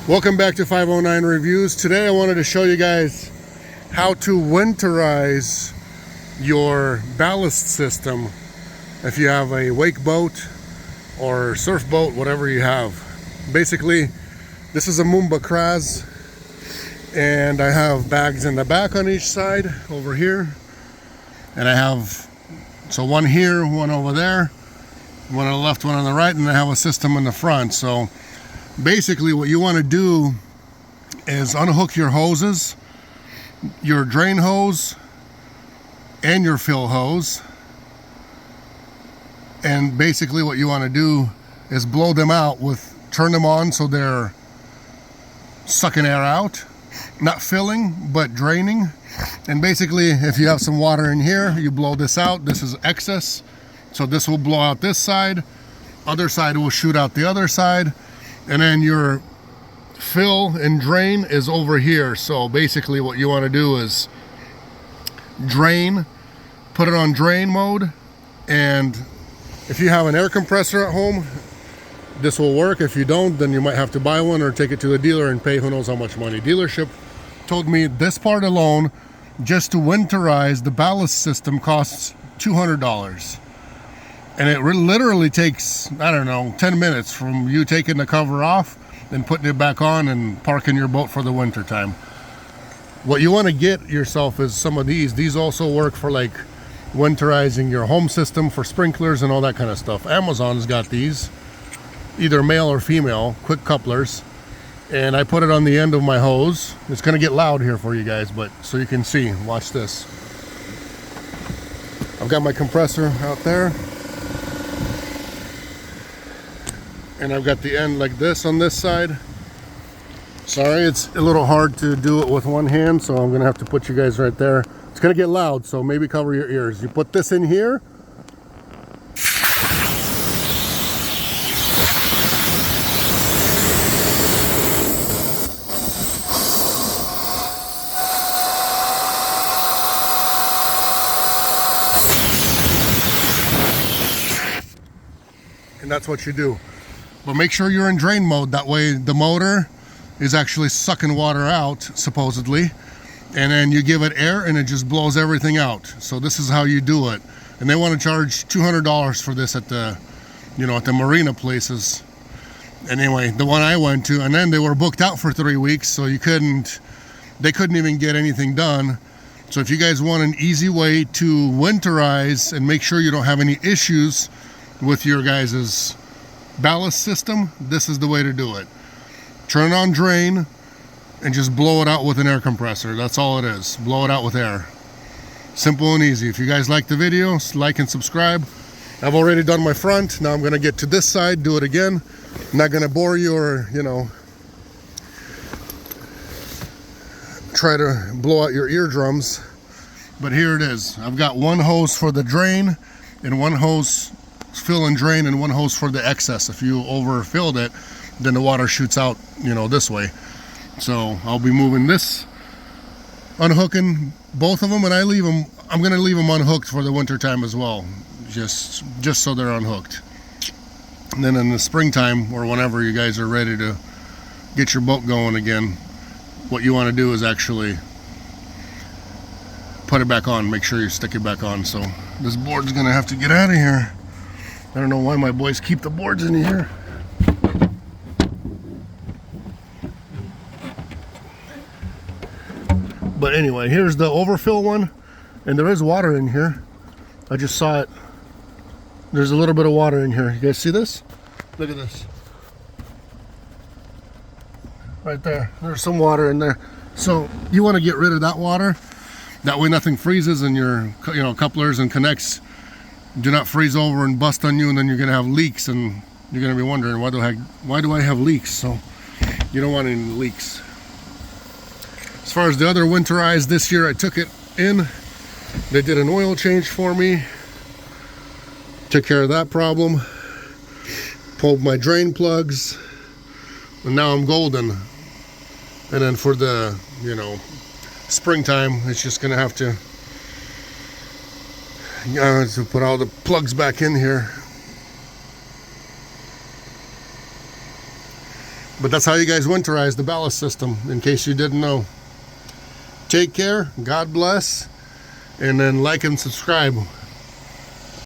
Welcome back to 509 Reviews. Today I wanted to show you guys how to winterize your ballast system if you have a wake boat or surf boat, whatever you have. Basically, this is a Moomba Kraz, and I have bags in the back on each side over here, and I have one here, one over there, one on the left, one on the right, and I have a system in the front. So basically what you want to do is unhook your hoses, your drain hose and your fill hose, and basically what you want to do is blow them out turn them on so they're sucking air out, not filling but draining. And basically if you have some water in here, you blow this out. This is excess, so this will blow out this side, other side will shoot out the other side, and then your fill and drain is over here. So basically what you want to do is drain, put it on drain mode, and if you have an air compressor at home, this will work. If you don't, then you might have to buy one or take it to the dealer and pay who knows how much money. Dealership told me this part alone, just to winterize the ballast system, costs $200. And it literally takes, I don't know, 10 minutes from you taking the cover off and putting it back on and parking your boat for the winter time. What you want to get yourself is some of these. These also work for like winterizing your home system for sprinklers and all that kind of stuff. Amazon's got these, either male or female, quick couplers. And I put it on the end of my hose. It's going to get loud here for you guys, but so you can see. Watch this. I've got my compressor out there, and I've got the end like this on this side. Sorry, it's a little hard to do it with one hand, so I'm gonna have to put you guys right there. It's gonna get loud, so maybe cover your ears. You put this in here, and that's what you do. But make sure you're in drain mode. That way the motor is actually sucking water out, supposedly. And then you give it air and it just blows everything out. So this is how you do it. And they want to charge $200 for this at the, at the marina places. Anyway, the one I went to, and then they were booked out for 3 weeks, so they couldn't even get anything done. So if you guys want an easy way to winterize and make sure you don't have any issues with your guys's ballast system, this is the way to do it. Turn it on drain and just blow it out with an air compressor. That's all it is. Blow it out with air. Simple and easy. If you guys like the video, like and subscribe. I've already done my front. Now I'm going to get to this side, do it again. I'm not going to bore you or, try to blow out your eardrums. But here it is. I've got one hose for the drain and one hose fill and drain and one hose for the excess. If you overfilled it, then the water shoots out, this way. So I'll be moving this, unhooking both of them, and I'm going to leave them unhooked for the winter time as well, just so they're unhooked. And then in the springtime, or whenever you guys are ready to get your boat going again, what you want to do is actually put it back on. Make sure you stick it back on. So this board's going to have to get out of here. I don't know why my boys keep the boards in here. But anyway, here's the overfill one, and there is water in here. I just saw it. There's a little bit of water in here. You guys see this? Look at this. Right there. There's some water in there. So you want to get rid of that water. That way nothing freezes and your couplers and connects do not freeze over and bust on you, and then you're going to have leaks, and you're going to be wondering, why do I have leaks? So you don't want any leaks. As far as the other winterized, this year I took it in. They did an oil change for me. Took care of that problem. Pulled my drain plugs. And now I'm golden. And then for the, springtime, it's just going to have to put all the plugs back in here. But that's how you guys winterize the ballast system, in case you didn't know. Take care, God bless, and then like and subscribe.